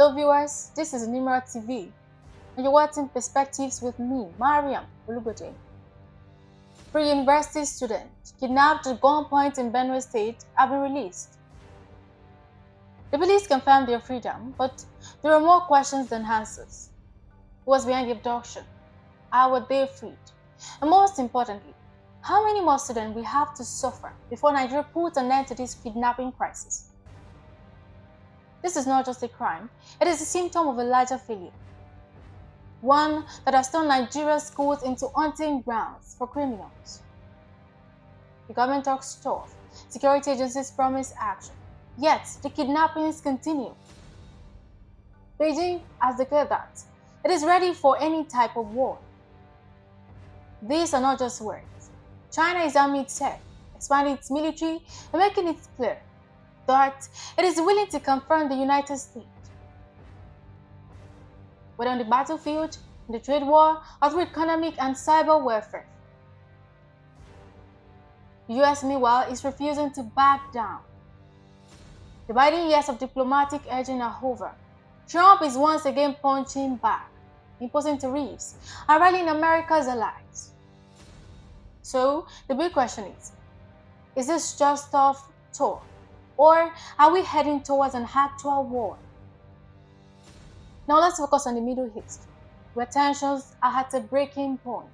Hello viewers, this is Nimra TV and you're watching Perspectives with me, MARYAM Olugbote. Three university students kidnapped at gunpoint in Benue State have been released. The police confirmed their freedom, but there are more questions than answers. Who was behind the abduction? How were they freed? And most importantly, how many more students will have to suffer before Nigeria puts an end to this kidnapping crisis? This is not just a crime, it is a symptom of a larger failure. One that has turned Nigeria's schools into hunting grounds for criminals. The government talks tough, security agencies promise action, yet the kidnappings continue. Beijing has declared that it is ready for any type of war. These are not just words. China is arming its head, expanding its military, and making it clear that it is willing to confront the United States. Whether on the battlefield, in the trade war, or through economic and cyber warfare. The US, meanwhile, is refusing to back down. The Biden years of diplomatic edging are over. Trump is once again punching back, imposing tariffs, and rallying America's allies. So, the big question is this just tough talk? Or are we heading towards an actual war? Now let's focus on the Middle East, where tensions are at a breaking point.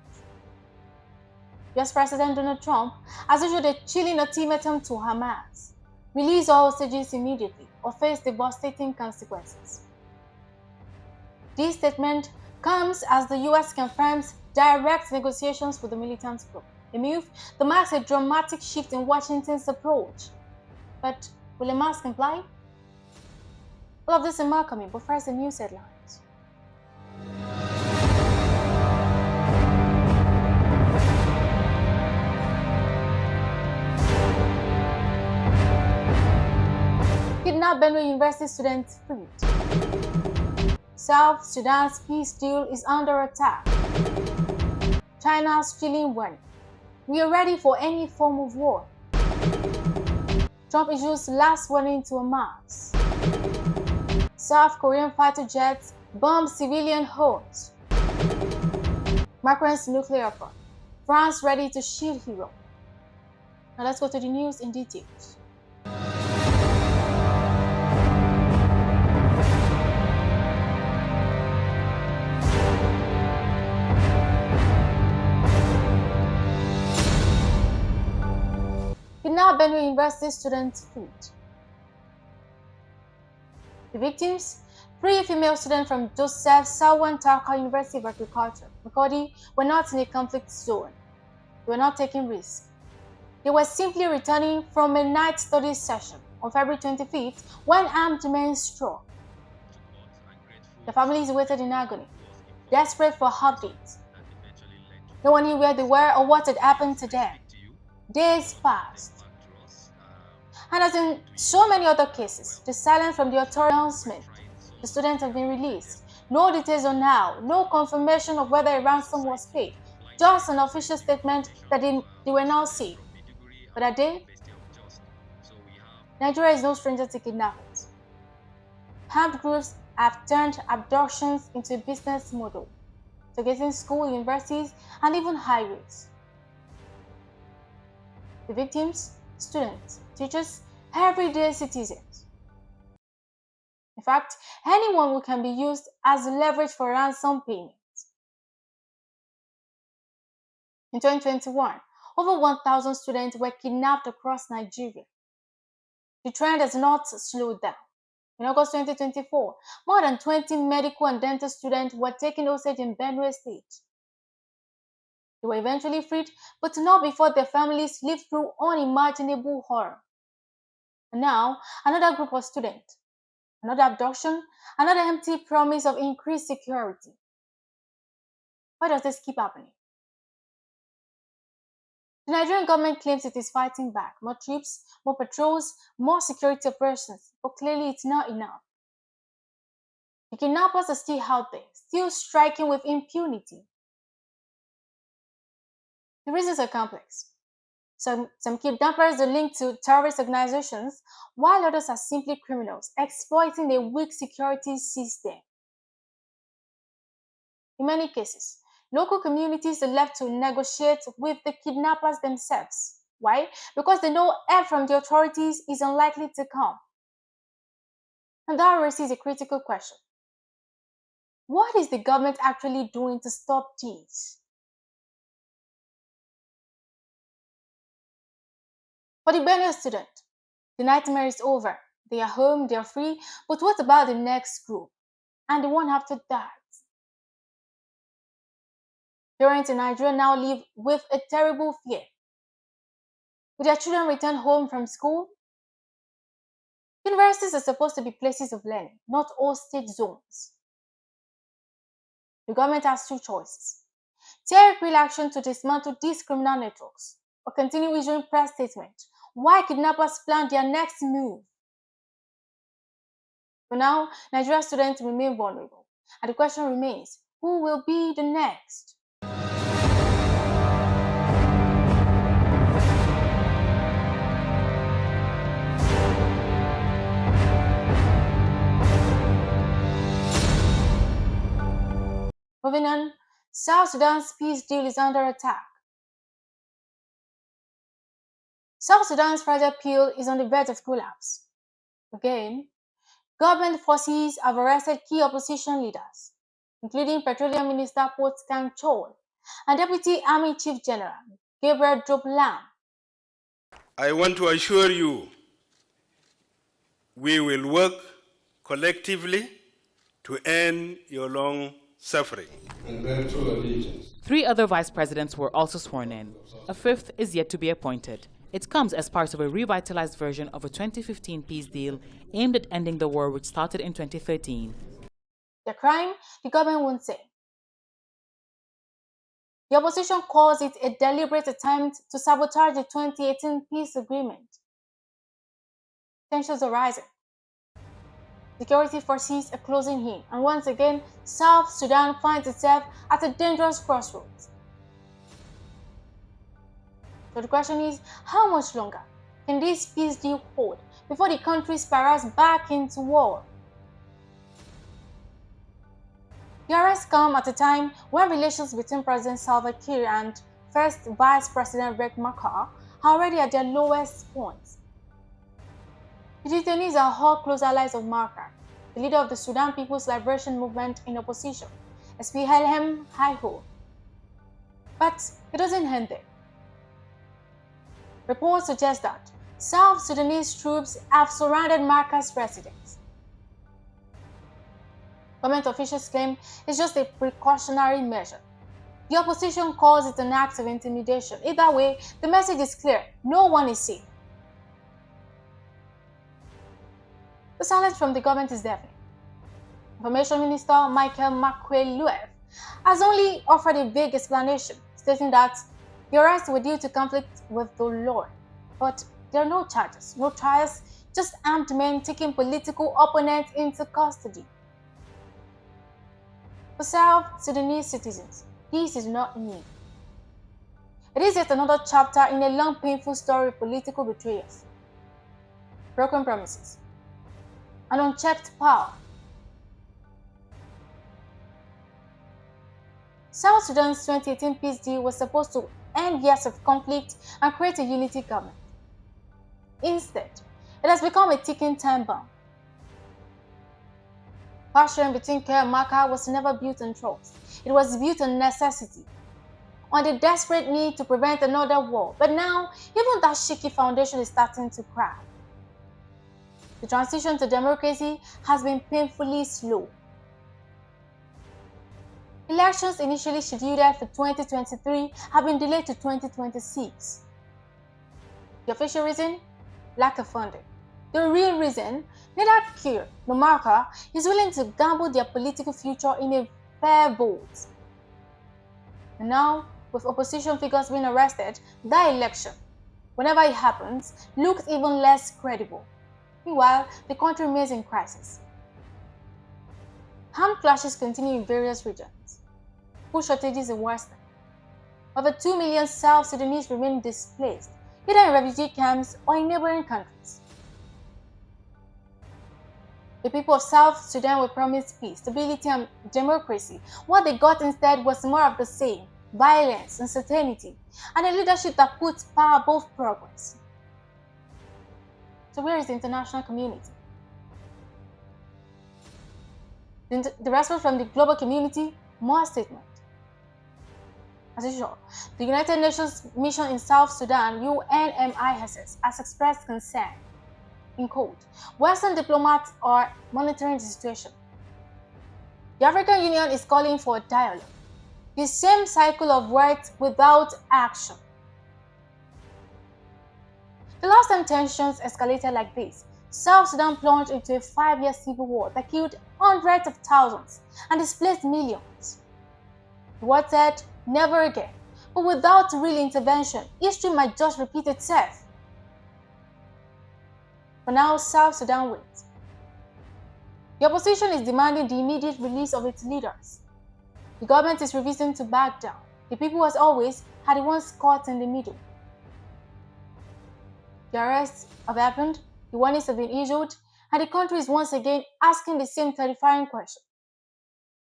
US President Donald Trump has issued a chilling ultimatum to Hamas: release all hostages immediately or face devastating consequences. This statement comes as the US confirms direct negotiations with the militant group, a move that marks a dramatic shift in Washington's approach. But will Hamas comply? All of this and more coming, but first the news headlines. Kidnapped Benue University students freed. South Sudan's peace deal is under attack. China's chilling warning: we are ready for any form of war. Trump issues last warning to Hamas. South Korean fighter jets bomb civilian homes. Macron's nuclear front. France ready to shield Europe. Now let's go to the news in details. Kidnapped Benue University students freed. The victims, three female students from Joseph Sawan Taka University of Agriculture, Makodi, were not in a conflict zone. They were not taking risks. They were simply returning from a night study session on February 25th when armed men struck. The families waited in agony, desperate for updates. No one knew where they were or what had happened to them. Days passed. And as in so many other cases, the silence from the authority announcement, the students have been released. No details on how, no confirmation of whether a ransom was paid, just an official statement that they were now safe. But that day, Nigeria is no stranger to kidnappings. Armed groups have turned abductions into a business model, targeting schools, universities, and even highways. The victims, students, teachers, everyday citizens. In fact, anyone who can be used as leverage for ransom payments. In 2021, over 1,000 students were kidnapped across Nigeria. The trend has not slowed down. In August 2024, more than 20 medical and dental students were taken hostage in Benue State. They were eventually freed, but not before their families lived through unimaginable horror. And now, another group of students, another abduction, another empty promise of increased security. Why does this keep happening? The Nigerian government claims it is fighting back, more troops, more patrols, more security operations, but clearly it's not enough. The kidnappers are still out there, still striking with impunity. The reasons are complex. Some kidnappers are linked to terrorist organizations, while others are simply criminals exploiting a weak security system. In many cases, local communities are left to negotiate with the kidnappers themselves. Why? Because they know help from the authorities is unlikely to come. And that raises a critical question. What is the government actually doing to stop this? For the Benue student, the nightmare is over. They are home, they are free, but what about the next group? And the one after that? Parents in Nigeria now live with a terrible fear. Will their children return home from school? Universities are supposed to be places of learning, not hostage zones. The government has two choices. Take real action to dismantle these criminal networks, or continue issuing press statements why kidnappers plan their next move. For now, Nigerian students remain vulnerable, and the question remains, who will be the next? Moving on, South Sudan's peace deal is under attack. South Sudan's fragile deal is on the verge of collapse. Again, government forces have arrested key opposition leaders, including Petroleum Minister Potkan Chol and Deputy Army Chief General Gabriel Joblam. I want to assure you we will work collectively to end your long suffering. And bear true allegiance. 3 other vice presidents were also sworn in. A 5th is yet to be appointed. It comes as part of a revitalized version of a 2015 peace deal aimed at ending the war which started in 2013. The crime, the government won't say. The opposition calls it a deliberate attempt to sabotage the 2018 peace agreement. Tensions are rising. Security forces are closing in, and once again, South Sudan finds itself at a dangerous crossroads. So the question is, how much longer can this peace deal hold before the country spirals back into war? The arrests come at a time when relations between President Salva Kiir and First Vice President Riek Machar are already at their lowest points. The detainees are all close allies of Machar, the leader of the Sudan People's Liberation Movement in opposition, SPLM Haiho. But it doesn't end there. Reports suggest that South Sudanese troops have surrounded Machar's residence. Government officials claim it's just a precautionary measure. The opposition calls it an act of intimidation. Either way, the message is clear: no one is safe. The silence from the government is deafening. Information Minister Michael Makwei-Luev has only offered a vague explanation, stating that the arrests were due to conflict with the law. But there are no charges, no trials, just armed men taking political opponents into custody. For South Sudanese citizens, this is not new. It is yet another chapter in a long, painful story of political betrayals, broken promises, and unchecked power. South Sudan's 2018 peace deal was supposed to end years of conflict and create a unity government. Instead, it has become a ticking time bomb. Partition between Kiir and Machar was never built on trust. It was built on necessity, on the desperate need to prevent another war. But now, even that shaky foundation is starting to crack. The transition to democracy has been painfully slow. Elections initially scheduled for 2023 have been delayed to 2026. The official reason? Lack of funding. The real reason? Neither Kiir nor Machar is willing to gamble their political future in a fair vote. And now, with opposition figures being arrested, that election, whenever it happens, looks even less credible. Meanwhile, the country remains in crisis. Armed clashes continue in various regions. Food shortages are worsening. Over 2 million South Sudanese remain displaced, either in refugee camps or in neighboring countries. The people of South Sudan were promised peace, stability, and democracy. What they got instead was more of the same: violence, uncertainty, and a leadership that puts power above progress. So where is the international community? The response from the global community? More statement. As usual, the United Nations mission in South Sudan, UNMISS, has expressed concern. In quote, Western diplomats are monitoring the situation. The African Union is calling for dialogue. The same cycle of words without action. The last time tensions escalated like this, South Sudan plunged into a 5-year civil war that killed hundreds of thousands and displaced millions. The word said, never again. But without real intervention, history might just repeat itself. For now, South Sudan waits. The opposition is demanding the immediate release of its leaders. The government is refusing to back down. The people, as always, are the ones caught in the middle. The arrests have happened, the warnings have been issued, and the country is once again asking the same terrifying question.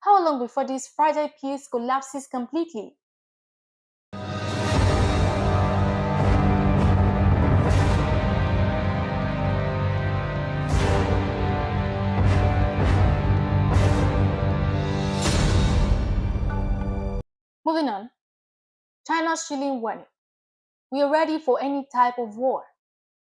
How long before this fragile peace collapses completely? Moving on, China's chilling warning. We are ready for any type of war.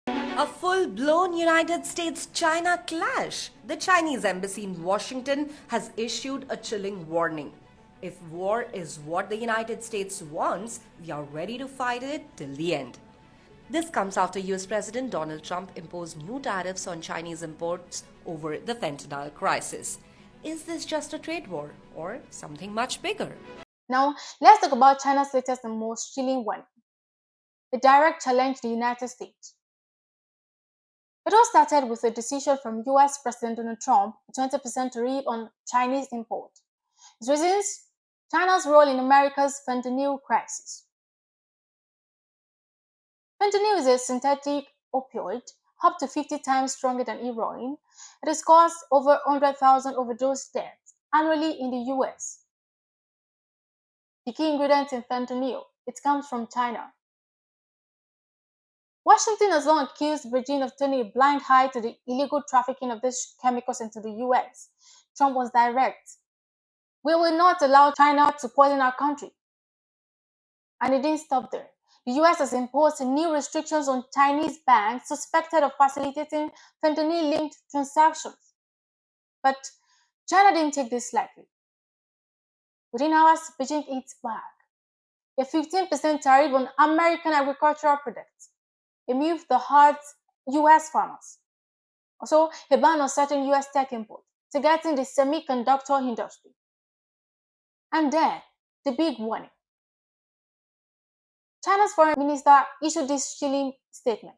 A full-blown United States-China clash. The Chinese embassy in Washington has issued a chilling warning. If war is what the United States wants, we are ready to fight it till the end. This comes after US President Donald Trump imposed new tariffs on Chinese imports over the fentanyl crisis. Is this just a trade war or something much bigger? Now, let's talk about China's latest and most chilling warning. The direct challenge to the United States. It all started with a decision from US President Donald Trump, a 20% tariff on Chinese import. Its reasons? China's role in America's fentanyl crisis. Fentanyl is a synthetic opioid, up to 50 times stronger than heroin. It has caused over 100,000 overdose deaths annually in the US. The key ingredient in fentanyl, it comes from China. Washington has long accused Beijing of turning a blind eye to the illegal trafficking of these chemicals into the US. Trump was direct. We will not allow China to poison our country. And it didn't stop there. The US has imposed new restrictions on Chinese banks suspected of facilitating fentanyl-linked transactions. But China didn't take this lightly. Within hours, Beijing hits back. A 15% tariff on American agricultural products. A move that hurts US farmers. Also, a ban on certain US tech imports, targeting the semiconductor industry. And then, the big warning. China's foreign minister issued this chilling statement.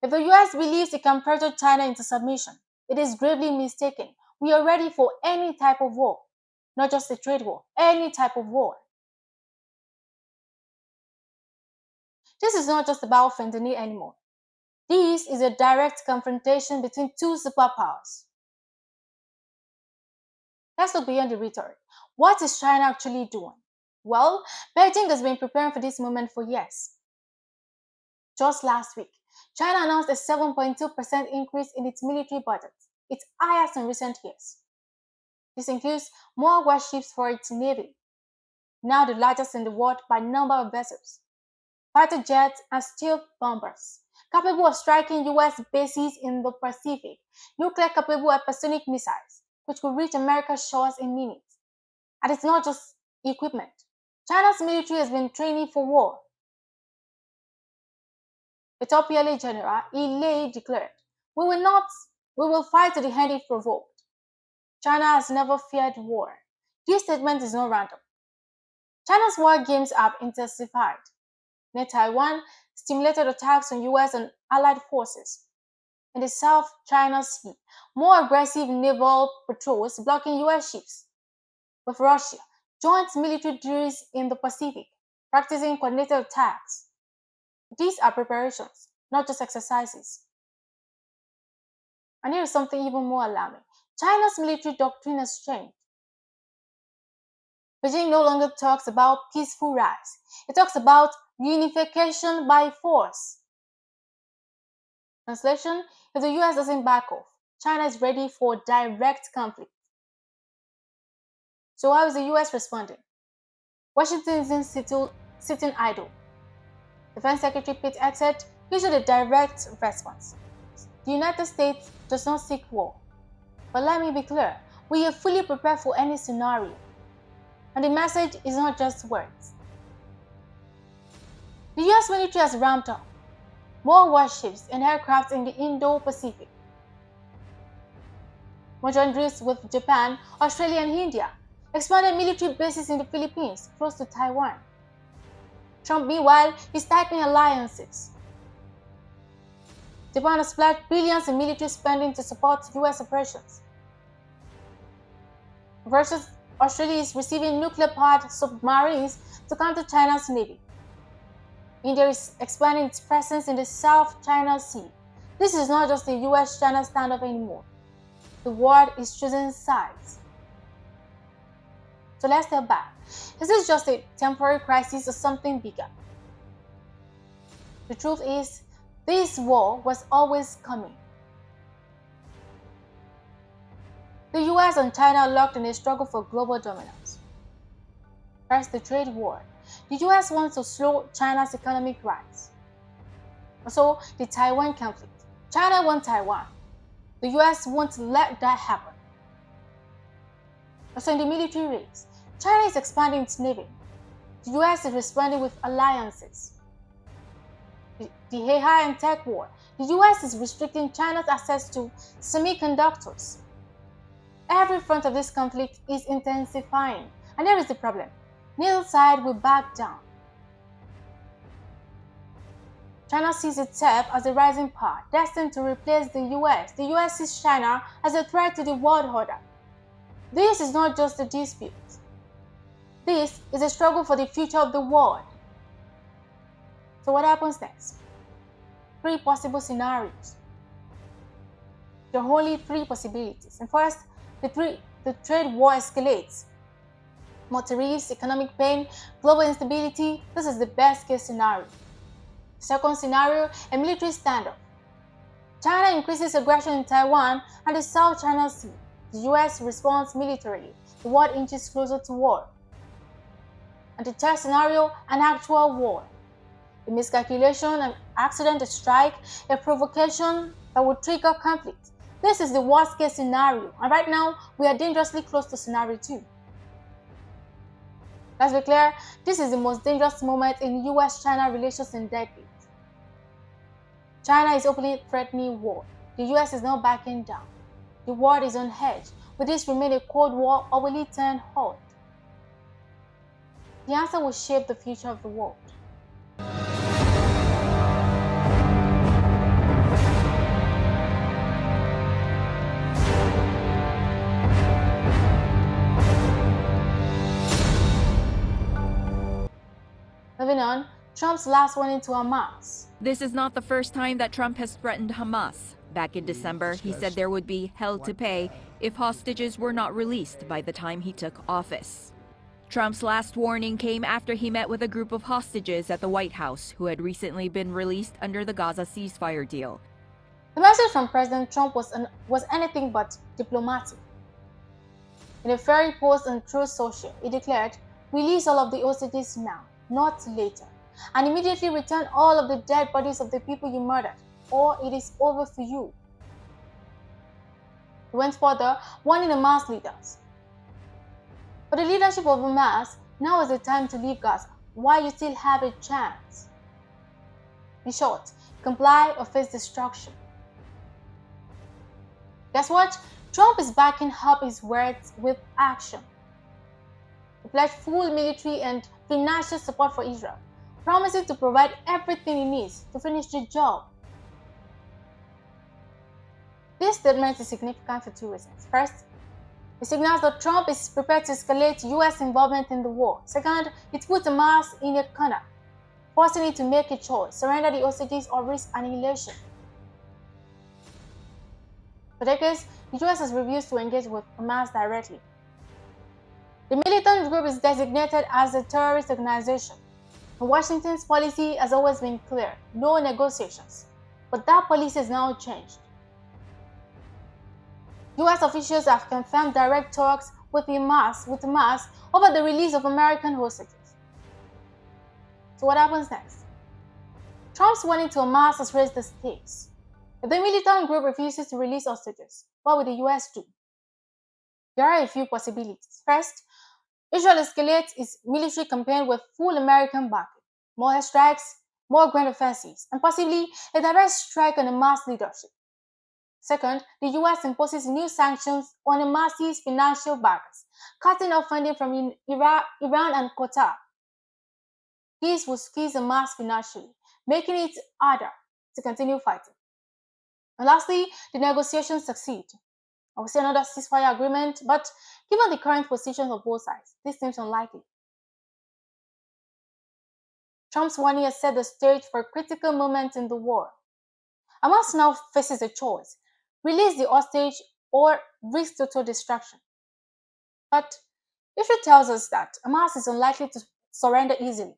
If the US believes it can pressure China into submission, it is gravely mistaken. We are ready for any type of war, not just a trade war, any type of war. This is not just about fentanyl anymore. This is a direct confrontation between two superpowers. Let's look beyond the rhetoric. What is China actually doing? Well, Beijing has been preparing for this moment for years. Just last week, China announced a 7.2% increase in its military budget, its highest in recent years. This includes more warships for its navy, now the largest in the world by number of vessels, fighter jets and stealth bombers, capable of striking US bases in the Pacific, nuclear-capable hypersonic missiles, which could reach America's shores in minutes. And it's not just equipment. China's military has been training for war. The top PLA general, Li Lei, declared, we will fight to the end if provoked. China has never feared war. This statement is not random. China's war games have intensified. Near Taiwan, stimulated attacks on US and allied forces. In the South China Sea, more aggressive naval patrols blocking US ships. With Russia, joint military drills in the Pacific, practicing coordinated attacks. These are preparations, not just exercises. And here is something even more alarming. China's military doctrine has changed. Beijing no longer talks about peaceful rise. It talks about unification by force. Translation: if the US doesn't back off, China is ready for direct conflict. So how is the US responding? Washington isn't sitting idle. Defense Secretary Pete Hegseth issued a direct response. The United States does not seek war. But let me be clear, we are fully prepared for any scenario. And the message is not just words. The US military has ramped up more warships and aircraft in the Indo-Pacific. More joint drills with Japan, Australia, and India. Expanded military bases in the Philippines, close to Taiwan. Trump, meanwhile, is tightening alliances. Japan has pledged billions in military spending to support US operations. Versus Australia is receiving nuclear-powered submarines to counter China's navy. India is expanding its presence in the South China Sea. This is not just a US-China standoff anymore. The world is choosing sides. So let's step back. Is this just a temporary crisis or something bigger? The truth is, this war was always coming. The US and China are locked in a struggle for global dominance. First, the trade war. The US wants to slow China's economic rise. Also, the Taiwan conflict. China wants Taiwan. The US won't let that happen. Also, in the military race, China is expanding its navy. The US is responding with alliances. The AI and tech war. The US is restricting China's access to semiconductors. Every front of this conflict is intensifying. And here is the problem. Neither side will back down. China sees itself as a rising power, destined to replace the US. The US sees China as a threat to the world order. This is not just a dispute. This is a struggle for the future of the world. So what happens next? 3 possible scenarios. There are only 3 possibilities. And first, the trade war escalates. More tariffs, economic pain, global instability. This is the best case scenario. Second scenario, a military standoff. China increases aggression in Taiwan and the South China Sea. The US responds militarily. The world inches closer to war. And the third scenario, an actual war. A miscalculation, an accident, a strike, a provocation that would trigger conflict. This is the worst case scenario. And right now, we are dangerously close to scenario 2. Let's be clear, this is the most dangerous moment in US-China relations in decades. China is openly threatening war. The US is now backing down. The world is on edge. Will this remain a Cold War or will it turn hot? The answer will shape the future of the world. Moving on, Trump's last warning to Hamas. This is not the first time that Trump has threatened Hamas. Back in December, he said there would be hell to pay if hostages were not released by the time he took office. Trump's last warning came after he met with a group of hostages at the White House who had recently been released under the Gaza ceasefire deal. The message from President Trump was anything but diplomatic. In a fiery post on Truth Social, he declared, "Release all of the hostages now, not later, and immediately return all of the dead bodies of the people you murdered, or it is over for you." He went further, warning Hamas leaders. For the leadership of Hamas, now is the time to leave Gaza, while you still have a chance. In short, comply or face destruction. Guess what? Trump is backing up his words with action. He pledged full military and financial support for Israel, promising to provide everything he needs to finish the job. This statement is significant for 2 reasons. First, it signals that Trump is prepared to escalate US involvement in the war. Second, it puts Hamas in a corner. forcing it to make a choice: surrender the hostages or risk annihilation. For decades, the US has refused to engage with Hamas directly. The militant group is designated as a terrorist organization, and Washington's policy has always been clear: no negotiations. But that policy has now changed. US officials have confirmed direct talks with Hamas over the release of American hostages. So what happens next? Trump's warning to Hamas has raised the stakes. If the militant group refuses to release hostages, what will the US do? There are a few possibilities. First, Israel escalates its military campaign with full American backing, more airstrikes, more ground offensives, and possibly a direct strike on Hamas leadership. Second, the US imposes new sanctions on Hamas's financial backers, cutting off funding from Iran and Qatar. This will squeeze Hamas financially, making it harder to continue fighting. And lastly, the negotiations succeed. I will see another ceasefire agreement, but given the current positions of both sides, this seems unlikely. Trump's warning has set the stage for a critical moment in the war. Hamas now faces a choice: release the hostage or risk total destruction. But history tells us that Hamas is unlikely to surrender easily.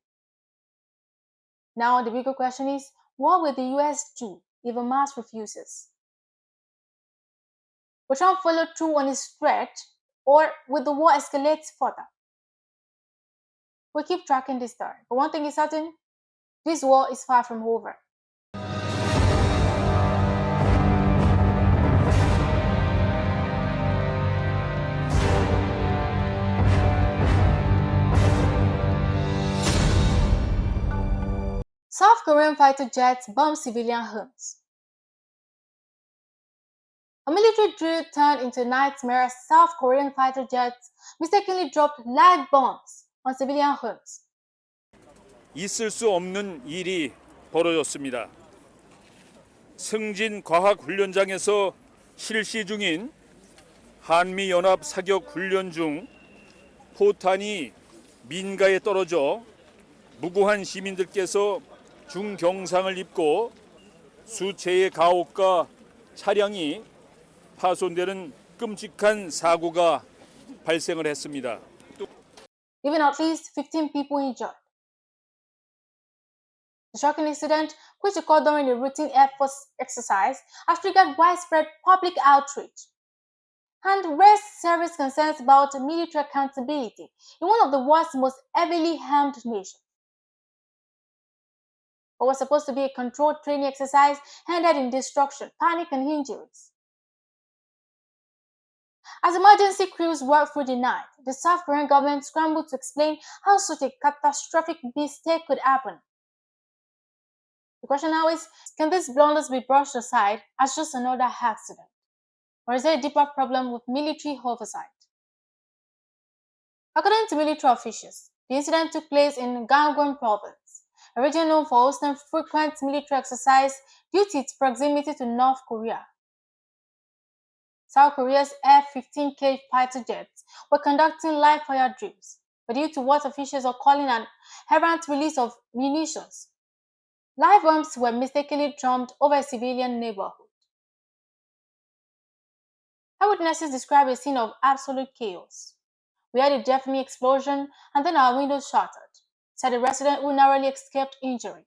Now the bigger question is, what will the US do if Hamas refuses? Will Trump follow through on his threat, or will the war escalate further? We'll keep tracking this story, but one thing is certain: this war is far from over. South Korean fighter jets bomb civilian homes. A military drill turned into a nightmare as South Korean fighter jets mistakenly dropped live bombs on civilian homes. 있을 수 없는 일이 벌어졌습니다. 승진 과학훈련장에서 실시 중인 한미연합 사격 훈련 중 포탄이 민가에 떨어져 무고한 시민들께서 중경상을 입고 수채의 가옥과 차량이 파손되는 끔찍한 사고가 발생을 했습니다. Even at least 15 people injured. The shocking incident, which occurred during a routine Air Force exercise, has triggered widespread public outrage and raised serious concerns about military accountability in one of the world's most heavily armed nations. What was supposed to be a controlled training exercise ended in destruction, panic, and injuries. As emergency crews worked through the night, the South Korean government scrambled to explain how such a catastrophic mistake could happen. The question now is, can these blunders be brushed aside as just another accident? Or is there a deeper problem with military oversight? According to military officials, the incident took place in Gangwon province, a region known for hosting frequent military exercise due to its proximity to North Korea. South Korea's F-15K fighter jets were conducting live-fire drills, but due to what officials are calling an errant release of munitions, live bombs were mistakenly drummed over a civilian neighborhood. Eyewitnesses describe a scene of absolute chaos. "We had a deafening explosion, and then our windows shattered," said a resident who narrowly escaped injury.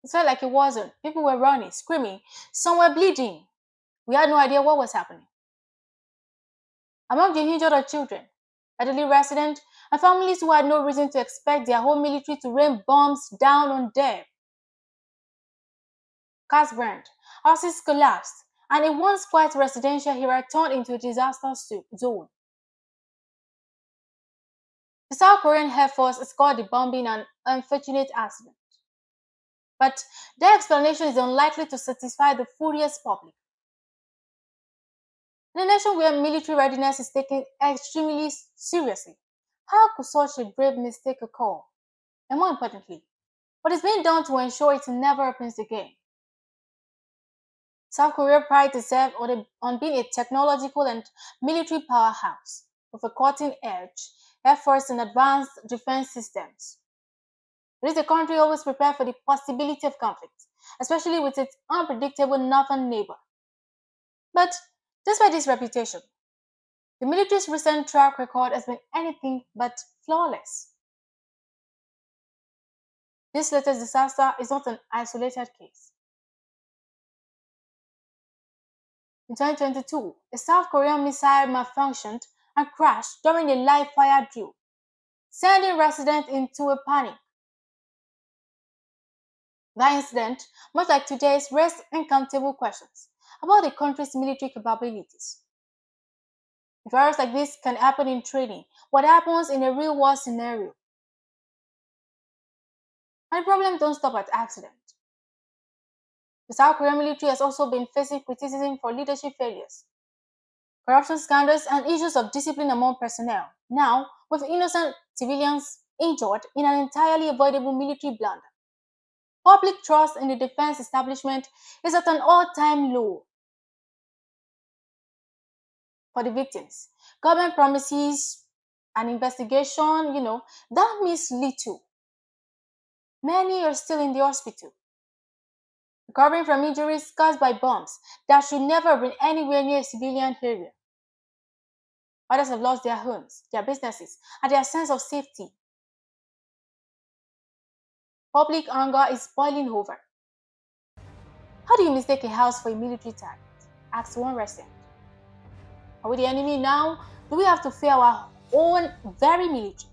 It felt like a war zone. People were running, screaming, some were bleeding. We had no idea what was happening. Among the injured are children, elderly residents, and families who had no reason to expect their home military to rain bombs down on them. Cars burned, houses collapsed, and a once quiet residential area turned into a disaster zone. The South Korean Air Force has called the bombing an unfortunate accident, but their explanation is unlikely to satisfy the furious public. In a nation where military readiness is taken extremely seriously, how could such a grave mistake occur? And more importantly, what is being done to ensure it never happens again? South Korea prides itself on being a technological and military powerhouse with a cutting-edge Air Force and advanced defense systems. It is a country always prepared for the possibility of conflict, especially with its unpredictable northern neighbor. But despite this reputation, the military's recent track record has been anything but flawless. This latest disaster is not an isolated case. In 2022, a South Korean missile malfunctioned and crashed during a live fire drill, sending residents into a panic. That incident, much like today's, raised uncountable questions about the country's military capabilities. If errors like this can happen in training, what happens in a real-world scenario? And problems don't stop at accident. The South Korean military has also been facing criticism for leadership failures, corruption scandals, and issues of discipline among personnel, now with innocent civilians injured in an entirely avoidable military blunder. Public trust in the defense establishment is at an all-time low. For the victims, government promises an investigation, that means little. Many are still in the hospital, recovering from injuries caused by bombs that should never have been anywhere near a civilian area. Others have lost their homes, their businesses, and their sense of safety. Public anger is boiling over. How do you mistake a house for a military target? Asked one resident. Are we the enemy now? Do we have to fear our own very military?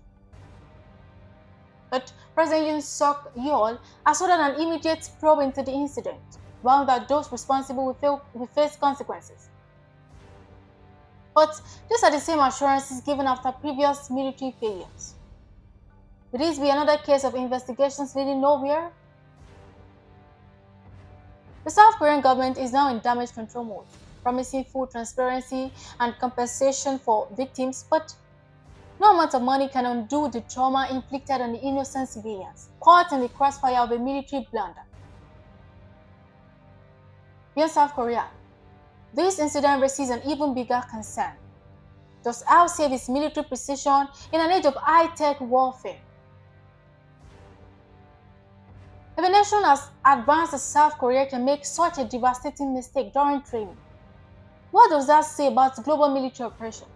But President Yoon Suk Yeol has ordered an immediate probe into the incident, vowing that those responsible will face consequences. But these are the same assurances given after previous military failures. Will this be another case of investigations leading nowhere? The South Korean government is now in damage control mode, promising full transparency and compensation for victims, but no amount of money can undo the trauma inflicted on the innocent civilians caught in the crossfire of a military blunder. Beyond South Korea, this incident raises an even bigger concern. Just how safe is military precision in an age of high-tech warfare? If a nation as advanced as South Korea can make such a devastating mistake during training, what does that say about global military operations?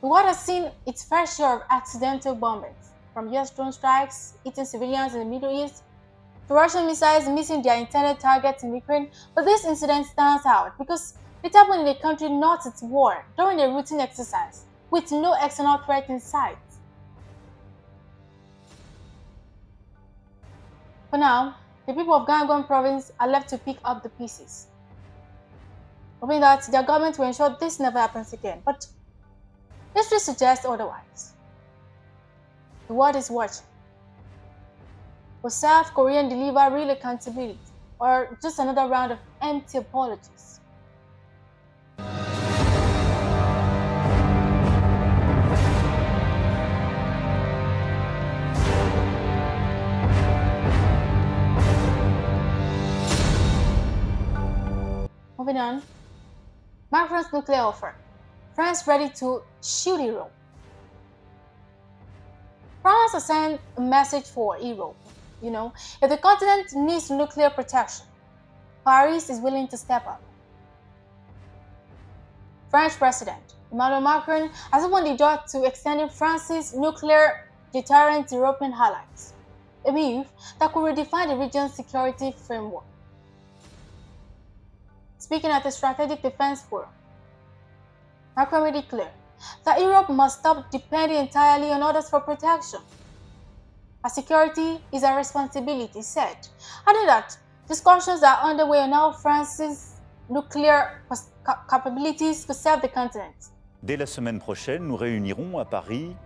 The world has seen its fair share of accidental bombings, from US drone strikes hitting civilians in the Middle East, to Russian missiles missing their intended targets in Ukraine, but this incident stands out because it happened in a country not at war during a routine exercise, with no external threat in sight. For now, the people of Gangwon province are left to pick up the pieces, hoping that their government will ensure this never happens again. But history suggests otherwise. The world is watching. Will South Korea deliver real accountability, or just another round of empty apologies? Moving on, Macron's nuclear offer. France ready to shield Europe. France has sent a message for Europe. If the continent needs nuclear protection, Paris is willing to step up. French President Emmanuel Macron has opened the door to extending France's nuclear deterrent to European allies, a move that could redefine the region's security framework. Speaking at the Strategic Defense Forum, Macron made it clear that Europe must stop depending entirely on others for protection. Our security is a responsibility, said, adding that discussions are underway on how France's nuclear capabilities could serve the continent. Dès la semaine prochaine, nous réunirons à Paris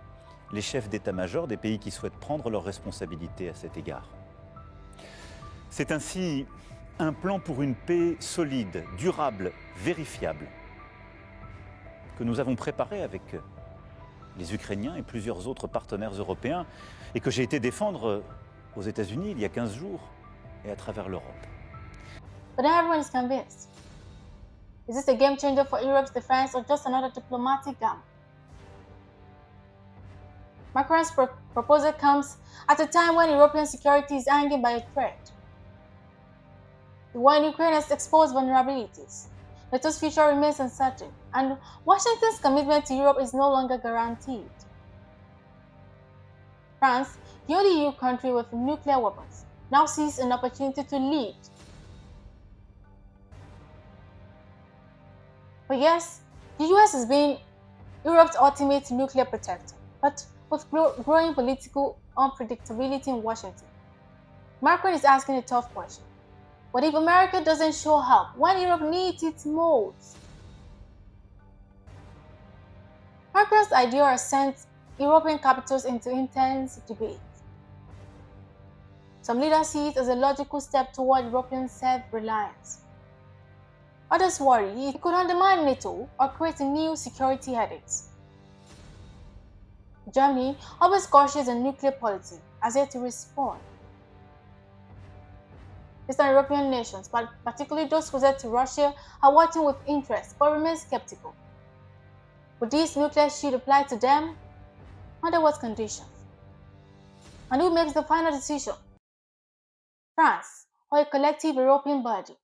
les chefs d'état-major des pays qui souhaitent prendre leurs responsabilités à cet égard. C'est ainsi un plan pour une paix solide, durable, vérifiable, que nous avons préparé avec les Ukrainiens et plusieurs autres partenaires européens et que j'ai été défendre aux États-Unis il y a 15 jours et à travers l'Europe. But not everyone is convinced. Is this a game changer for Europe's defense or just another diplomatic game? Macron's proposal comes at a time when European security is hanging by a thread. The war in Ukraine has exposed vulnerabilities. NATO's future remains uncertain, and Washington's commitment to Europe is no longer guaranteed. France, the only EU country with nuclear weapons, now sees an opportunity to lead. For years, the US has been Europe's ultimate nuclear protector, but with growing political unpredictability in Washington, Macron is asking a tough question. What if America doesn't show up when Europe needs it most? Macron's idea has sent European capitals into intense debate. Some leaders see it as a logical step toward European self-reliance. Others worry it could undermine NATO or create new security headaches. Germany, always cautious on nuclear policy, has yet to respond. Eastern European nations, particularly those closer to Russia, are watching with interest but remain skeptical. Would this nuclear shield apply to them? Under what conditions? And who makes the final decision? France or a collective European body?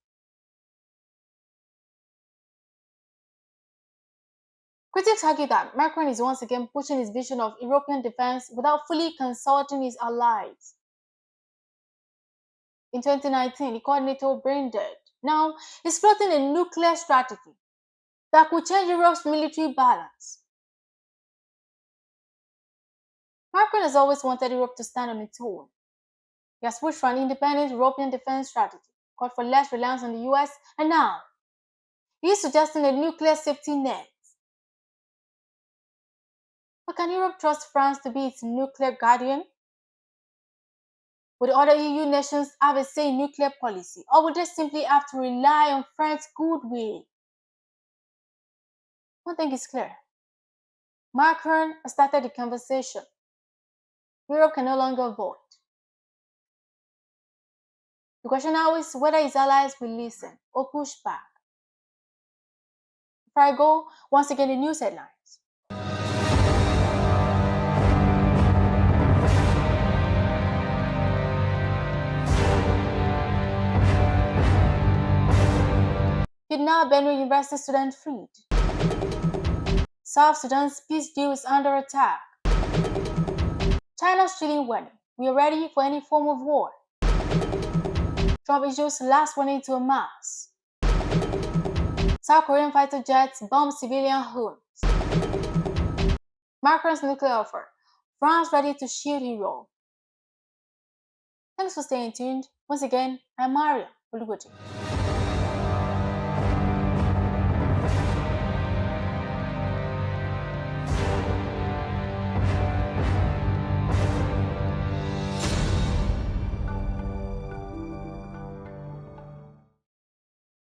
Critics argue that Macron is once again pushing his vision of European defense without fully consulting his allies. In 2019, he called NATO brain dead. Now, he's floating a nuclear strategy that could change Europe's military balance. Macron has always wanted Europe to stand on its own. He has pushed for an independent European defense strategy, called for less reliance on the US, and now he is suggesting a nuclear safety net. But can Europe trust France to be its nuclear guardian? Would other EU nations have a say in nuclear policy, or would they simply have to rely on France's goodwill? One thing is clear. Macron has started the conversation. Europe can no longer vote. The question now is whether his allies will listen or push back. Before I go, once again the news headlines. Kidnapped Benue University student freed. South Sudan's peace deal is under attack. China's chilling warning. We are ready for any form of war. Trump issues last warning to Hamas. South Korean fighter jets bomb civilian homes. Macron's nuclear offer. France ready to shield Europe. Thanks for staying tuned. Once again, I'm MARYAM Olugbote.